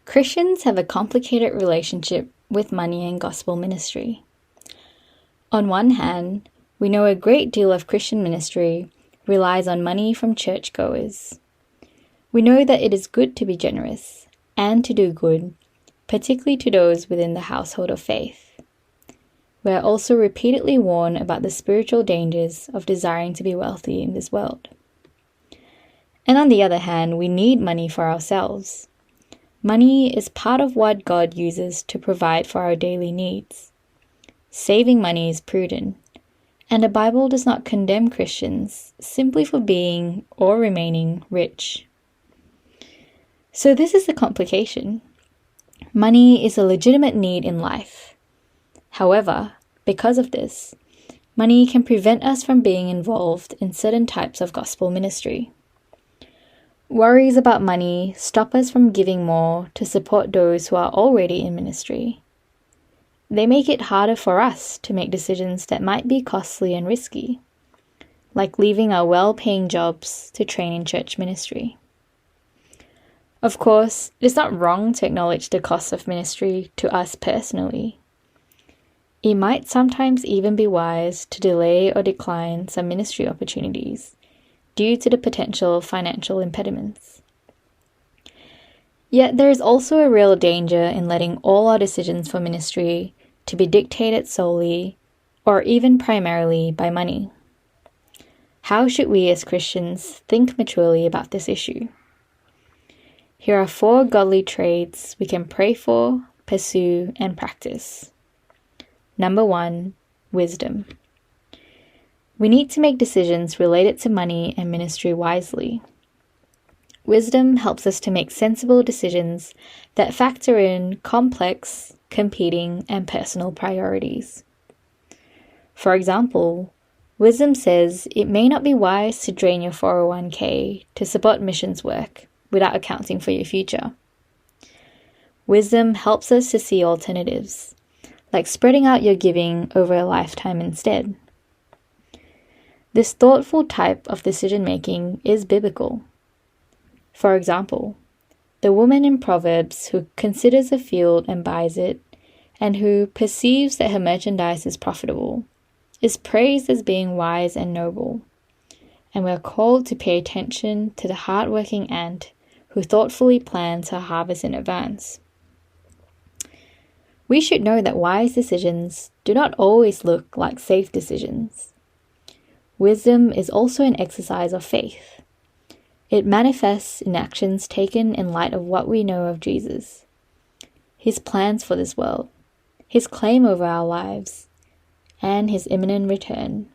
Christians have a complicated relationship with money and gospel ministry. On one hand, we know a great deal of Christian ministry relies on money from churchgoers. We know that it is good to be generous and to do good, particularly to those within the household of faith. We are also repeatedly warned about the spiritual dangers of desiring to be wealthy in this world. And on the other hand, we need money for ourselves. Money is part of what God uses to provide for our daily needs. Saving money is prudent, and the Bible does not condemn Christians simply for being or remaining rich. So this is the complication. Money is a legitimate need in life. However, because of this, money can prevent us from being involved in certain types of gospel ministry. Worries about money stop us from giving more to support those who are already in ministry. They make it harder for us to make decisions that might be costly and risky, like leaving our well-paying jobs to train in church ministry. Of course, it is not wrong to acknowledge the cost of ministry to us personally. It might sometimes even be wise to delay or decline some ministry opportunities due to the potential financial impediments. Yet there is also a real danger in letting all our decisions for ministry to be dictated solely or even primarily by money. How should we as Christians think maturely about this issue? Here are 4 godly traits we can pray for, pursue, and practice. Number 1, wisdom. We need to make decisions related to money and ministry wisely. Wisdom helps us to make sensible decisions that factor in complex, competing, and personal priorities. For example, wisdom says it may not be wise to drain your 401k to support missions work without accounting for your future. Wisdom helps us to see alternatives, like spreading out your giving over a lifetime instead. This thoughtful type of decision-making is biblical. For example, the woman in Proverbs who considers a field and buys it, and who perceives that her merchandise is profitable, is praised as being wise and noble, and we are called to pay attention to the hard-working ant who thoughtfully plans her harvest in advance. We should know that wise decisions do not always look like safe decisions. Wisdom is also an exercise of faith. It manifests in actions taken in light of what we know of Jesus, his plans for this world, his claim over our lives, and his imminent return.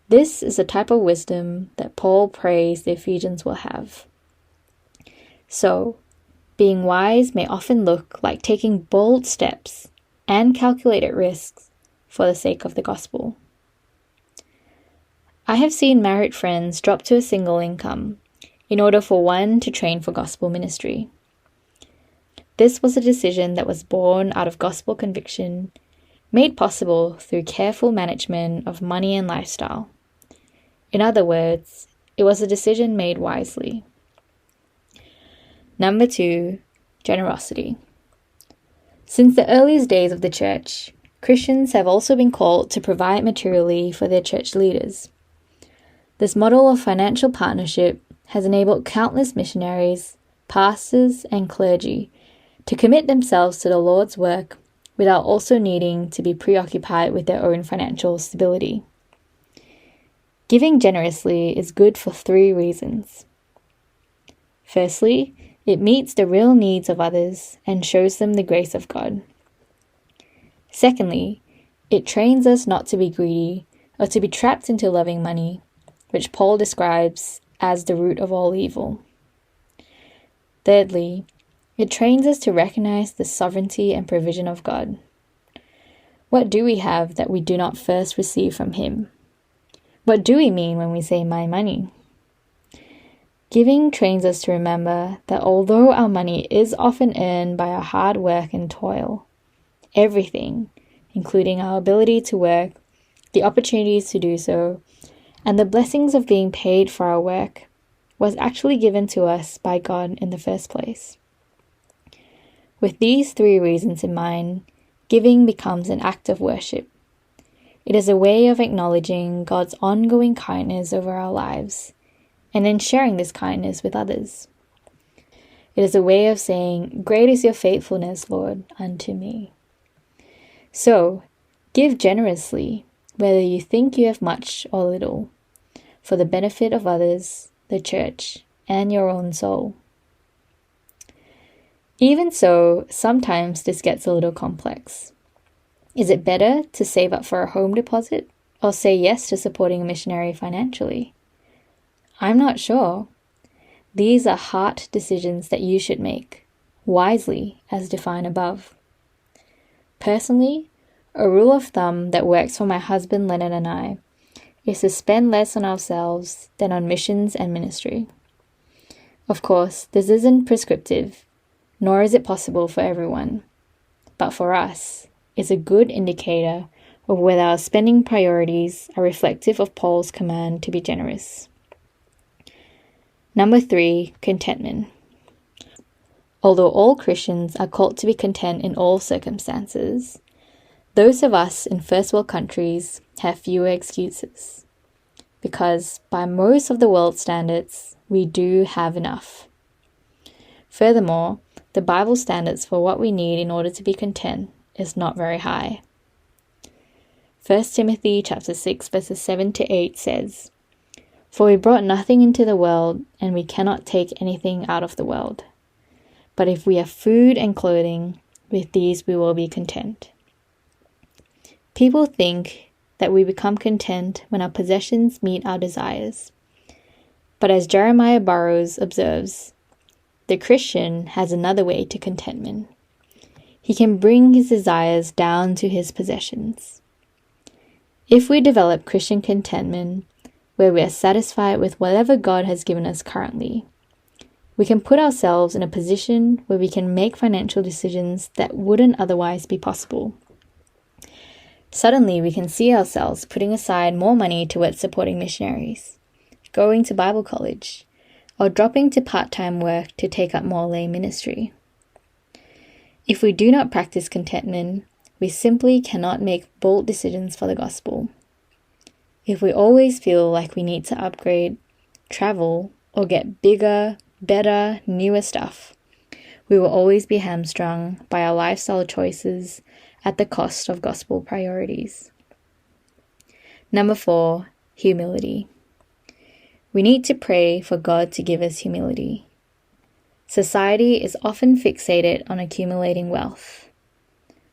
This is the type of wisdom that Paul prays the Ephesians will have. So, being wise may often look like taking bold steps and calculated risks for the sake of the gospel. I have seen married friends drop to a single income in order for one to train for gospel ministry. This was a decision that was born out of gospel conviction, made possible through careful management of money and lifestyle. In other words, it was a decision made wisely. Number 2, generosity. Since the earliest days of the church, Christians have also been called to provide materially for their church leaders. This model of financial partnership has enabled countless missionaries, pastors, and clergy to commit themselves to the Lord's work without also needing to be preoccupied with their own financial stability. Giving generously is good for 3 reasons. Firstly, it meets the real needs of others and shows them the grace of God. Secondly, it trains us not to be greedy or to be trapped into loving money, which Paul describes as the root of all evil. Thirdly, it trains us to recognize the sovereignty and provision of God. What do we have that we do not first receive from Him? What do we mean when we say my money? Giving trains us to remember that although our money is often earned by our hard work and toil, everything, including our ability to work, the opportunities to do so, and the blessings of being paid for our work, was actually given to us by God in the first place. With these three reasons in mind, giving becomes an act of worship. It is a way of acknowledging God's ongoing kindness over our lives, and then sharing this kindness with others. It is a way of saying, "Great is your faithfulness, Lord, unto me." So, give generously, whether you think you have much or little, for the benefit of others, the church, and your own soul. Even so, sometimes this gets a little complex. Is it better to save up for a home deposit or say yes to supporting a missionary financially? I'm not sure. These are heart decisions that you should make, wisely as defined above. Personally, a rule of thumb that works for my husband Leonard and I is to spend less on ourselves than on missions and ministry. Of course, this isn't prescriptive, nor is it possible for everyone, but for us, it's a good indicator of whether our spending priorities are reflective of Paul's command to be generous. Number 3, contentment. Although all Christians are called to be content in all circumstances, those of us in first world countries have fewer excuses, because by most of the world's standards, we do have enough. Furthermore, the Bible standards for what we need in order to be content is not very high. 1 Timothy chapter 6 verses 7 to 8 says, "For we brought nothing into the world, and we cannot take anything out of the world. But if we have food and clothing, with these we will be content." People think that we become content when our possessions meet our desires. But as Jeremiah Burroughs observes, the Christian has another way to contentment. He can bring his desires down to his possessions. If we develop Christian contentment, where we are satisfied with whatever God has given us currently, we can put ourselves in a position where we can make financial decisions that wouldn't otherwise be possible. Suddenly, we can see ourselves putting aside more money towards supporting missionaries, going to Bible college, or dropping to part-time work to take up more lay ministry. If we do not practice contentment, we simply cannot make bold decisions for the gospel. If we always feel like we need to upgrade, travel, or get bigger, better, newer stuff, we will always be hamstrung by our lifestyle choices at the cost of gospel priorities. Number 4, humility. We need to pray for God to give us humility. Society is often fixated on accumulating wealth,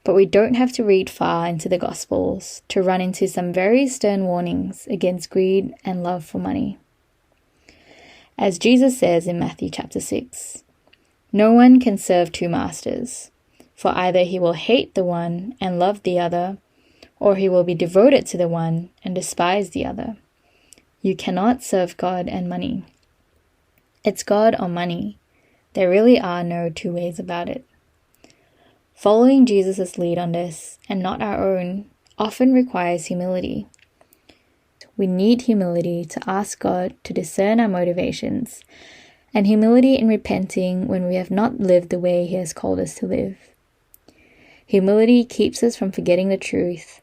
but we don't have to read far into the Gospels to run into some very stern warnings against greed and love for money. As Jesus says in Matthew chapter 6, "No one can serve two masters, for either he will hate the one and love the other, or he will be devoted to the one and despise the other. You cannot serve God and money." It's God or money. There really are no two ways about it. Following Jesus' lead on this, and not our own, often requires humility. We need humility to ask God to discern our motivations, and humility in repenting when we have not lived the way He has called us to live. Humility keeps us from forgetting the truth,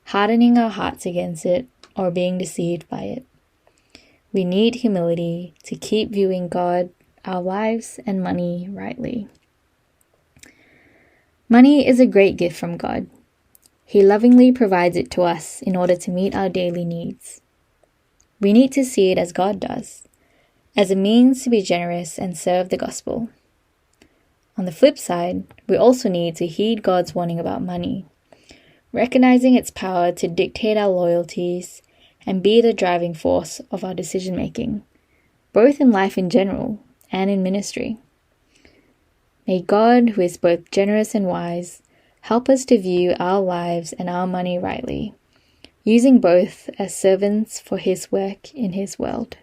hardening our hearts against it, or being deceived by it. We need humility to keep viewing God, our lives, and money rightly. Money is a great gift from God. He lovingly provides it to us in order to meet our daily needs. We need to see it as God does, as a means to be generous and serve the gospel. On the flip side, we also need to heed God's warning about money, recognizing its power to dictate our loyalties and be the driving force of our decision-making, both in life in general and in ministry. May God, who is both generous and wise, help us to view our lives and our money rightly, using both as servants for His work in His world.